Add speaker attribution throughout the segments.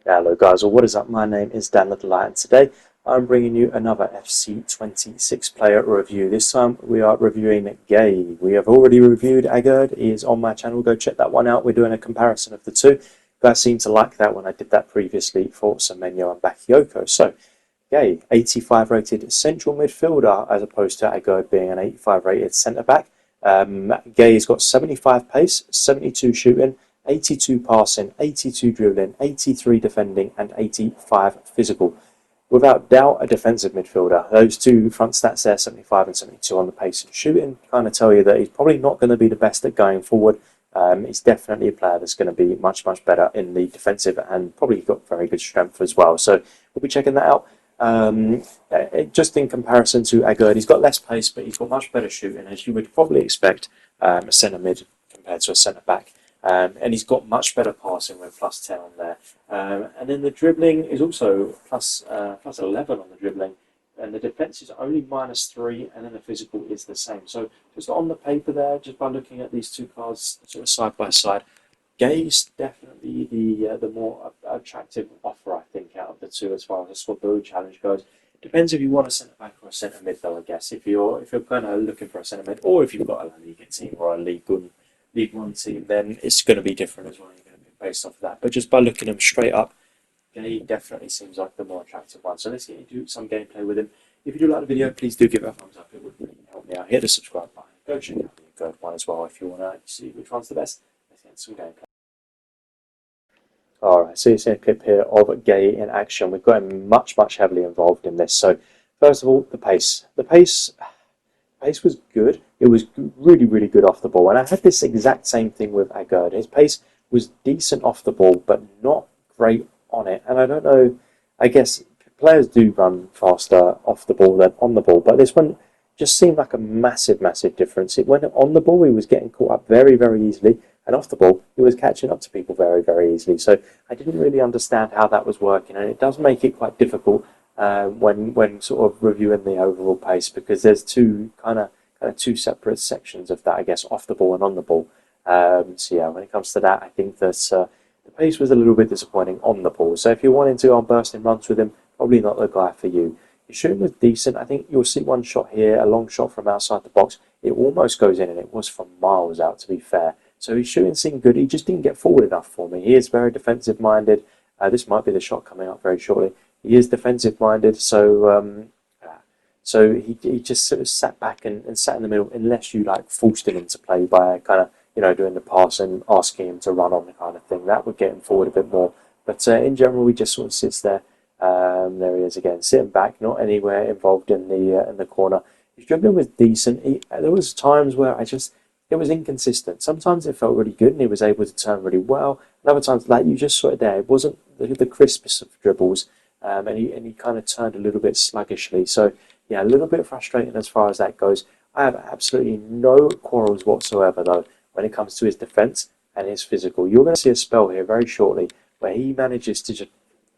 Speaker 1: Hello guys, well what is up? My name is Dan Littlelight and today I'm bringing you another FC26 player review. This time we are reviewing Gueye. We have already reviewed Agard, he is on my channel, go check that one out. We're doing a comparison of the two. You guys seemed to like that when I did that previously for Semenyo and Bakayoko. So Gueye, 85 rated central midfielder as opposed to Agard being an 85 rated centre back. Gueye's got 75 pace, 72 shooting, 82 passing, 82 dribbling, 83 defending, and 85 physical. Without doubt, a defensive midfielder. Those two front stats there, 75 and 72 on the pace and shooting, kind of tell you that he's probably not going to be the best at going forward. He's definitely a player that's going to be much, much better in the defensive and probably got very good strength as well. So we'll be checking that out. Just in comparison to Agard, he's got less pace, but he's got much better shooting, as you would probably expect a centre mid compared to a centre back. And he's got much better passing with plus 10 on there. And then the dribbling is also plus 11 on the dribbling. And the defence is only -3, and then the physical is the same. So just on the paper there, just by looking at these two cards sort of side by side, Gueye's definitely the more attractive offer, I think, out of the two as far as the squad build challenge goes. Depends if you want a centre back or a centre mid, though. I guess if you're kind of looking for a centre mid, or if you've got a La Liga team or a League One team, then it's going to be different as well. You're going to be based off of that. But just by looking at him straight up, Gueye definitely seems like the more attractive one. So let's get into some gameplay with him. If you do like the video, please do give it a thumbs up. It would really help me out. Hit the subscribe button. Go check out the third one as well if you want to see which one's the best. Let's get into some gameplay. Alright, so you see a clip here of Gueye in action. We've got him much, much heavily involved in this. So first of all, the pace. The pace was good. It was really, really good off the ball. And I had this exact same thing with Agard. His pace was decent off the ball, but not great on it. And I don't know, I guess players do run faster off the ball than on the ball, but this one just seemed like a massive, massive difference. It went on the ball, he was getting caught up very, very easily, and off the ball, he was catching up to people very, very easily. So I didn't really understand how that was working, and it does make it quite difficult when sort of reviewing the overall pace, because there's kind of two separate sections of that, I guess, off the ball and on the ball. So yeah, when it comes to that, I think that the pace was a little bit disappointing on the ball. So if you're wanting to go on bursting runs with him, probably not the guy for you. His shooting was decent. I think you'll see one shot here, a long shot from outside the box. It almost goes in, and it was from miles out, to be fair. So his shooting seemed good. He just didn't get forward enough for me. He is very defensive-minded. This might be the shot coming up very shortly. He is defensive-minded, so he just sort of sat back and sat in the middle, unless you like forced him into play by kind of doing the pass and asking him to run on the kind of thing. That would get him forward a bit more. But in general, he just sort of sits there. There he is again, sitting back, not anywhere involved in the corner. His dribbling was decent. There was times where it was inconsistent. Sometimes it felt really good and he was able to turn really well. And other times, like you just saw it there, it wasn't the crispest of dribbles, and he kind of turned a little bit sluggishly. So yeah, a little bit frustrating as far as that goes. I have absolutely no quarrels whatsoever though when it comes to his defence and his physical. You're going to see a spell here very shortly where he manages to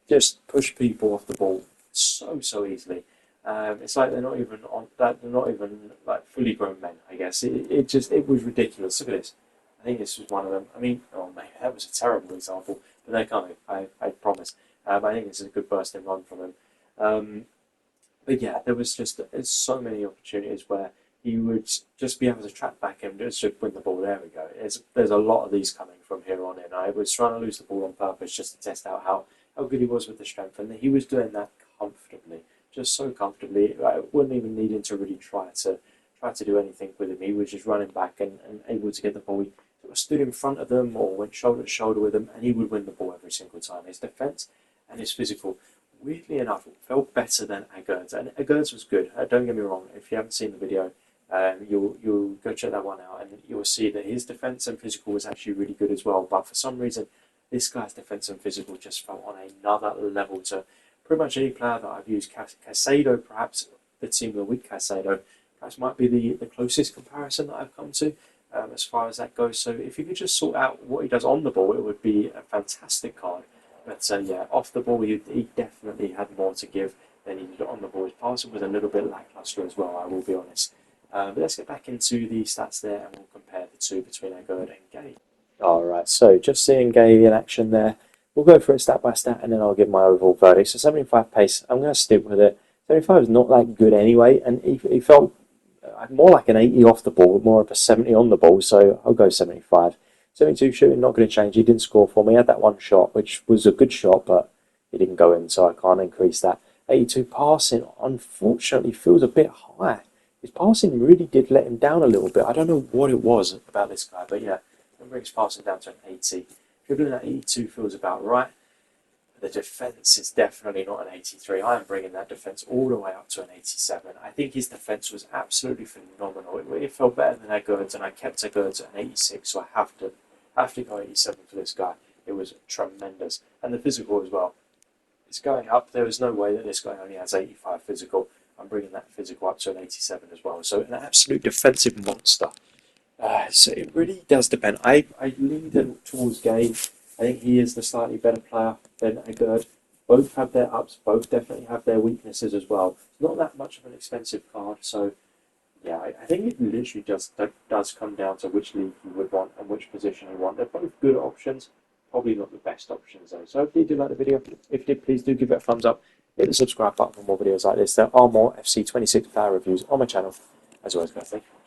Speaker 1: just push people off the ball so easily. It's like they're not even like fully grown men. I guess it was ridiculous. Look at this. I think this was one of them. I mean, oh man, that was a terrible example, but they're coming. I promise. I think this is a good bursting run from him. But yeah, there's so many opportunities where he would just be able to track back and just win the ball. There we go. There's a lot of these coming from here on in. I was trying to lose the ball on purpose just to test out how good he was with the strength, and he was doing that comfortably, just so comfortably. I wouldn't even need him to really try to do anything with him. He was just running back and able to get the ball. He sort of stood in front of them or went shoulder to shoulder with them, and he would win the ball every single time. His defence and his physical, weirdly enough, felt better than Agard's. And Agard's was good. Don't get me wrong. If you haven't seen the video, you'll go check that one out, and you'll see that his defence and physical was actually really good as well. But for some reason, this guy's defence and physical just felt on another level to pretty much any player that I've used. Caicedo, perhaps the team of the week, Caicedo, perhaps might be the closest comparison that I've come to as far as that goes. So if you could just sort out what he does on the ball, it would be a fantastic card. But yeah, off the ball, he definitely had more to give than he did on the ball. His passing was a little bit lackluster as well, I will be honest. But let's get back into the stats there, and we'll compare the two between Agard and Gueye. Alright, so just seeing Gueye in action there, we'll go for it stat by stat, and then I'll give my overall verdict. So 75 pace, I'm going to stick with it. 75 is not that good anyway, and he felt more like an 80 off the ball, more of a 70 on the ball, so I'll go 75. 72 shooting, not going to change. He didn't score for me. He had that one shot, which was a good shot, but he didn't go in, so I can't increase that. 82 passing, unfortunately, feels a bit high. His passing really did let him down a little bit. I don't know what it was about this guy, but yeah, it brings passing down to an 80. Dribbling at 82 feels about right. The defence is definitely not an 83. I am bringing that defence all the way up to an 87. I think his defence was absolutely phenomenal. It felt better than Edgard's, and I kept Edgard's at an 86, so I have to go 87 for this guy. It was tremendous. And the physical as well. It's going up. There is no way that this guy only has 85 physical. I'm bringing that physical up to an 87 as well. So an absolute defensive monster. So it really does depend. I lean towards Gueye. I think he is the slightly better player than Edgard. Both have their ups. Both definitely have their weaknesses as well. It's not that much of an expensive card. So yeah, I think it literally just does come down to which league you would want and which position you want. They're both good options. Probably not the best options though. So hopefully you did like the video. If you did, please do give it a thumbs up. Hit the subscribe button for more videos like this. There are more FC 26 player reviews on my channel. As always, guys, thank you.